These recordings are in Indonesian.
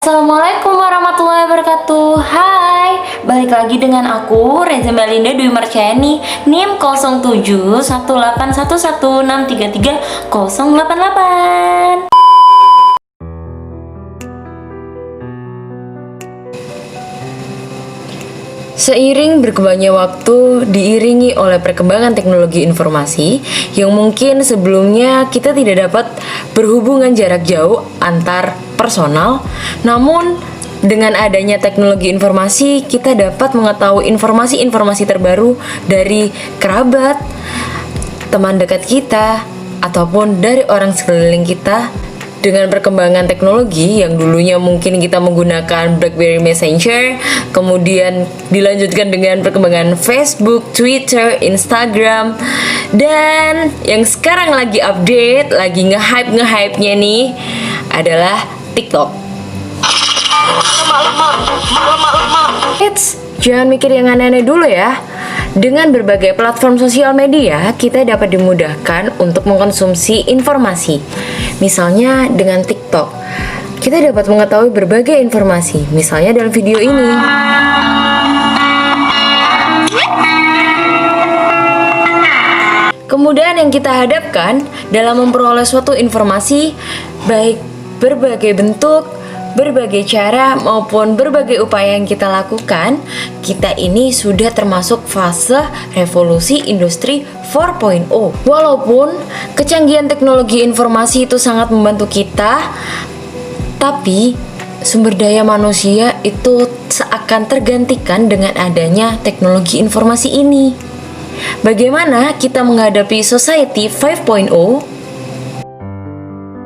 Assalamualaikum warahmatullahi wabarakatuh. Hai, balik lagi dengan aku Reza Melinda Dwi Marciani, NIM 071181633088. Seiring berkembangnya waktu, diiringi oleh perkembangan teknologi informasi yang mungkin sebelumnya kita tidak dapat berhubungan jarak jauh antar personal, namun dengan adanya teknologi informasi, kita dapat mengetahui informasi-informasi terbaru dari kerabat, teman dekat kita, ataupun dari orang sekeliling kita. Dengan perkembangan teknologi yang dulunya mungkin kita menggunakan BlackBerry Messenger, kemudian dilanjutkan dengan perkembangan Facebook, Twitter, Instagram, dan yang sekarang lagi update, lagi nge-hype-nya nih adalah TikTok. Eits, jangan mikir yang aneh-aneh dulu ya. Dengan berbagai platform sosial media, kita dapat dimudahkan untuk mengkonsumsi informasi. Misalnya dengan TikTok, kita dapat mengetahui berbagai informasi, misalnya dalam video ini. Kemudian yang kita hadapkan dalam memperoleh suatu informasi, baik berbagai bentuk, berbagai cara maupun berbagai upaya yang kita lakukan, kita ini sudah termasuk fase revolusi industri 4.0. Walaupun kecanggihan teknologi informasi itu sangat membantu kita, tapi sumber daya manusia itu seakan tergantikan dengan adanya teknologi informasi ini. Bagaimana kita menghadapi Society 5.0?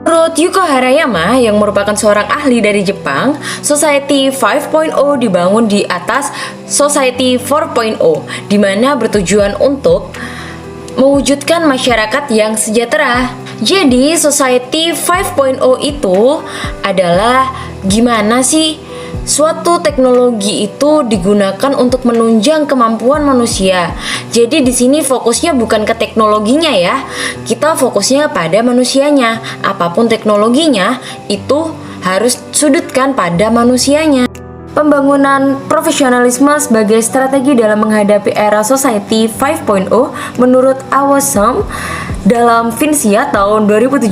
Menurut Yuko Harayama yang merupakan seorang ahli dari Jepang, Society 5.0 dibangun di atas Society 4.0, di mana bertujuan untuk mewujudkan masyarakat yang sejahtera. Jadi Society 5.0 itu adalah gimana sih suatu teknologi itu digunakan untuk menunjang kemampuan manusia. Jadi di sini fokusnya bukan ke teknologinya ya. Kita fokusnya pada manusianya. Apapun teknologinya itu harus sudutkan pada manusianya. Pembangunan profesionalisme sebagai strategi dalam menghadapi era Society 5.0 menurut Awesome dalam Finsia tahun 2017,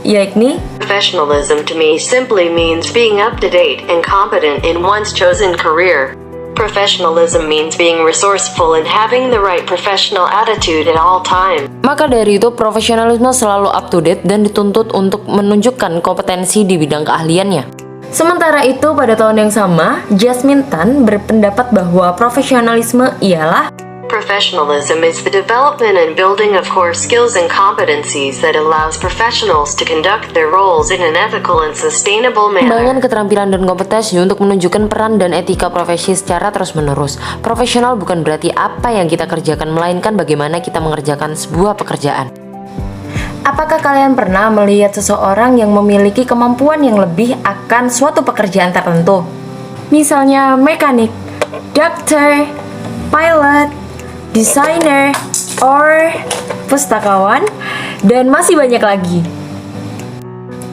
yakni Professionalism to me simply means being up to date and competent in one's chosen career. Professionalism means being resourceful and having the right professional attitude at all times. Maka dari itu, profesionalisme selalu up to date dan dituntut untuk menunjukkan kompetensi di bidang keahliannya. Sementara itu, pada tahun yang sama, Jasmine Tan berpendapat bahwa profesionalisme ialah Professionalism is the development and building of core skills and competencies that allows professionals to conduct their roles in an ethical and sustainable manner. pengembangan keterampilan dan kompetensi untuk menunjukkan peran dan etika profesi secara terus-menerus. Profesional bukan berarti apa yang kita kerjakan, melainkan bagaimana kita mengerjakan sebuah pekerjaan. Apakah kalian pernah melihat seseorang yang memiliki kemampuan yang lebih akan suatu pekerjaan tertentu? Misalnya mekanik, dokter, pilot, desainer, or pustakawan, dan masih banyak lagi.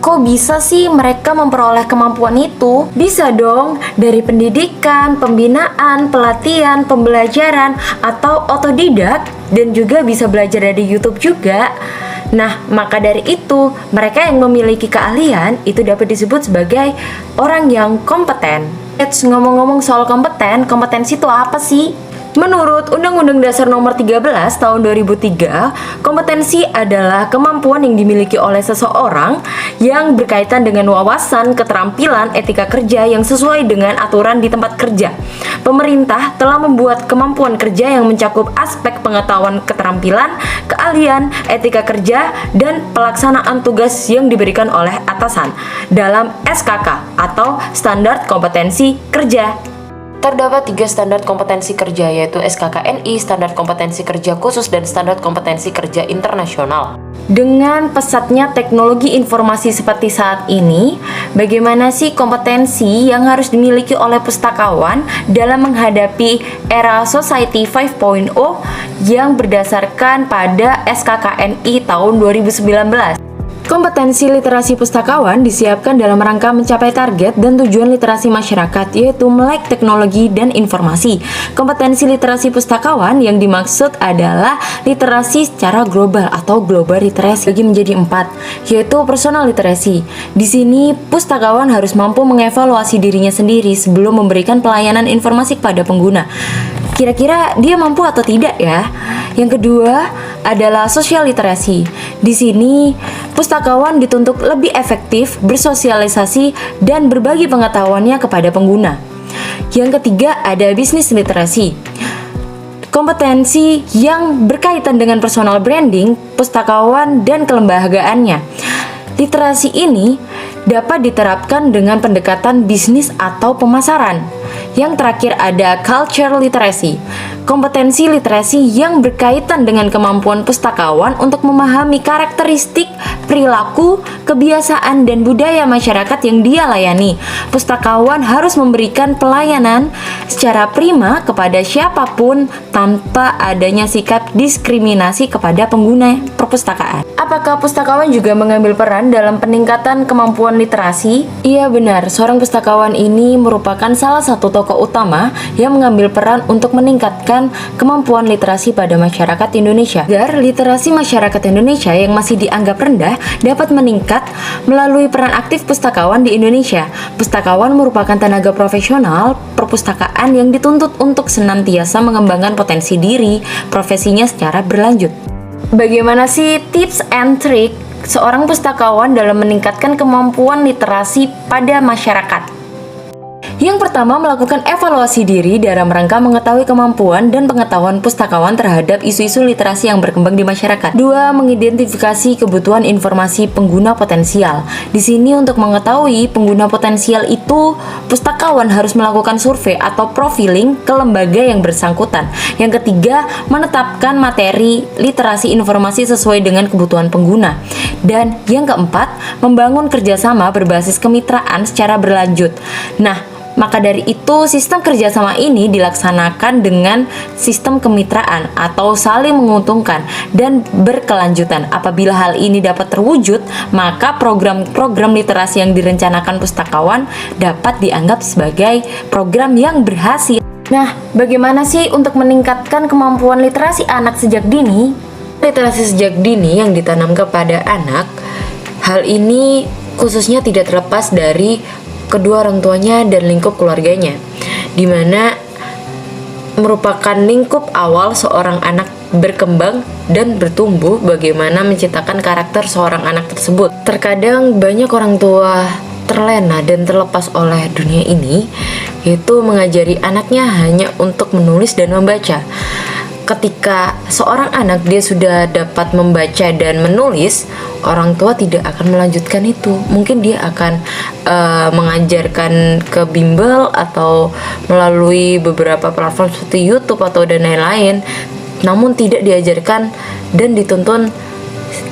Kok bisa sih mereka memperoleh kemampuan itu? Bisa dong, dari pendidikan, pembinaan, pelatihan, pembelajaran, atau otodidak, dan juga bisa belajar dari YouTube juga. Nah, maka dari itu, mereka yang memiliki keahlian itu dapat disebut sebagai orang yang kompeten. Ngomong-ngomong soal kompeten, kompetensi itu apa sih? Menurut Undang-Undang Dasar Nomor 13 Tahun 2003, kompetensi adalah kemampuan yang dimiliki oleh seseorang yang berkaitan dengan wawasan, keterampilan, etika kerja yang sesuai dengan aturan di tempat kerja. Pemerintah telah membuat kemampuan kerja yang mencakup aspek pengetahuan, keterampilan, keahlian, etika kerja, dan pelaksanaan tugas yang diberikan oleh atasan dalam SKK atau Standar Kompetensi Kerja. Terdapat 3 standar kompetensi kerja, yaitu SKKNI, Standar Kompetensi Kerja Khusus, dan Standar Kompetensi Kerja Internasional. Dengan pesatnya teknologi informasi seperti saat ini, bagaimana sih kompetensi yang harus dimiliki oleh pustakawan dalam menghadapi era Society 5.0 yang berdasarkan pada SKKNI tahun 2019? Kompetensi literasi pustakawan disiapkan dalam rangka mencapai target dan tujuan literasi masyarakat, yaitu melek teknologi dan informasi. Kompetensi literasi pustakawan yang dimaksud adalah literasi secara global atau global literacy, bagi menjadi 4, yaitu personal literacy. Di sini pustakawan harus mampu mengevaluasi dirinya sendiri sebelum memberikan pelayanan informasi kepada pengguna. Kira-kira dia mampu atau tidak ya? Yang kedua adalah social literacy. Di sini pustakawan dituntut lebih efektif bersosialisasi dan berbagi pengetahuannya kepada pengguna. Yang ketiga ada business literacy. Kompetensi yang berkaitan dengan personal branding, pustakawan dan kelembagaannya. Literasi ini dapat diterapkan dengan pendekatan bisnis atau pemasaran. Yang terakhir ada culture literacy. Kompetensi literasi yang berkaitan dengan kemampuan pustakawan untuk memahami karakteristik, perilaku, kebiasaan, dan budaya masyarakat yang dia layani. Pustakawan harus memberikan pelayanan secara prima kepada siapapun tanpa adanya sikap diskriminasi kepada pengguna perpustakaan. Apakah pustakawan juga mengambil peran dalam peningkatan kemampuan literasi? Iya benar, seorang pustakawan ini merupakan salah satu tokoh utama yang mengambil peran untuk meningkatkan kemampuan literasi pada masyarakat Indonesia. Agar literasi masyarakat Indonesia yang masih dianggap rendah dapat meningkat melalui peran aktif pustakawan di Indonesia. Pustakawan merupakan tenaga profesional perpustakaan yang dituntut untuk senantiasa mengembangkan potensi diri profesinya secara berlanjut. Bagaimana sih tips and trick seorang pustakawan dalam meningkatkan kemampuan literasi pada masyarakat? Yang pertama, melakukan evaluasi diri dalam rangka mengetahui kemampuan dan pengetahuan pustakawan terhadap isu-isu literasi yang berkembang di masyarakat. 2. Mengidentifikasi kebutuhan informasi pengguna potensial. Di sini untuk mengetahui pengguna potensial itu, pustakawan harus melakukan survei atau profiling ke lembaga yang bersangkutan. Yang ketiga, menetapkan materi literasi informasi sesuai dengan kebutuhan pengguna. Dan yang keempat, membangun kerjasama berbasis kemitraan secara berlanjut. Nah, maka dari itu, sistem kerjasama ini dilaksanakan dengan sistem kemitraan atau saling menguntungkan dan berkelanjutan. Apabila hal ini dapat terwujud, maka program-program literasi yang direncanakan pustakawan dapat dianggap sebagai program yang berhasil. Nah, bagaimana sih untuk meningkatkan kemampuan literasi anak sejak dini? Literasi sejak dini yang ditanam kepada anak, hal ini khususnya tidak terlepas dari kedua orang tuanya dan lingkup keluarganya, di mana merupakan lingkup awal seorang anak berkembang dan bertumbuh, bagaimana menciptakan karakter seorang anak tersebut. Terkadang banyak orang tua terlena dan terlepas oleh dunia ini, yaitu mengajari anaknya hanya untuk menulis dan membaca. Ketika seorang anak dia sudah dapat membaca dan menulis, orang tua tidak akan melanjutkan itu. Mungkin dia akan mengajarkan ke bimbel atau melalui beberapa platform seperti YouTube atau dan lain-lain, namun tidak diajarkan dan dituntun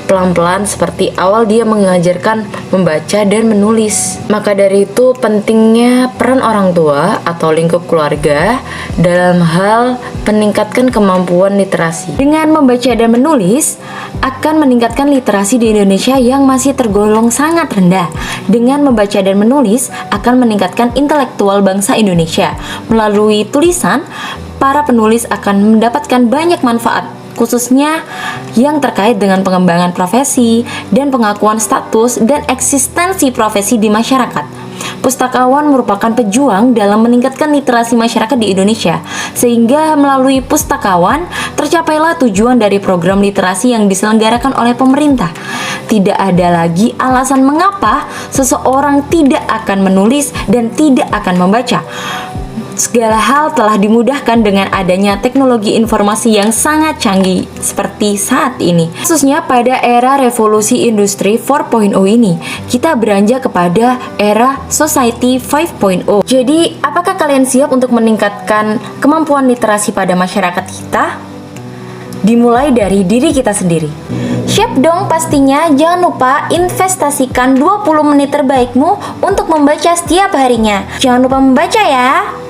pelan-pelan seperti awal dia mengajarkan membaca dan menulis. Maka dari itu pentingnya peran orang tua atau lingkup keluarga dalam hal meningkatkan kemampuan literasi. Dengan membaca dan menulis akan meningkatkan literasi di Indonesia yang masih tergolong sangat rendah. Dengan membaca dan menulis akan meningkatkan intelektual bangsa Indonesia. Melalui tulisan, para penulis akan mendapatkan banyak manfaat, khususnya yang terkait dengan pengembangan profesi dan pengakuan status dan eksistensi profesi di masyarakat. Pustakawan merupakan pejuang dalam meningkatkan literasi masyarakat di Indonesia, sehingga melalui pustakawan tercapailah tujuan dari program literasi yang diselenggarakan oleh pemerintah. Tidak ada lagi alasan mengapa seseorang tidak akan menulis dan tidak akan membaca. Segala hal telah dimudahkan dengan adanya teknologi informasi yang sangat canggih seperti saat ini. Khususnya pada era revolusi industri 4.0 ini, kita beranjak kepada era society 5.0. Jadi, apakah kalian siap untuk meningkatkan kemampuan literasi pada masyarakat kita? Dimulai dari diri kita sendiri. Siap dong pastinya, jangan lupa investasikan 20 menit terbaikmu untuk membaca setiap harinya. Jangan lupa membaca ya.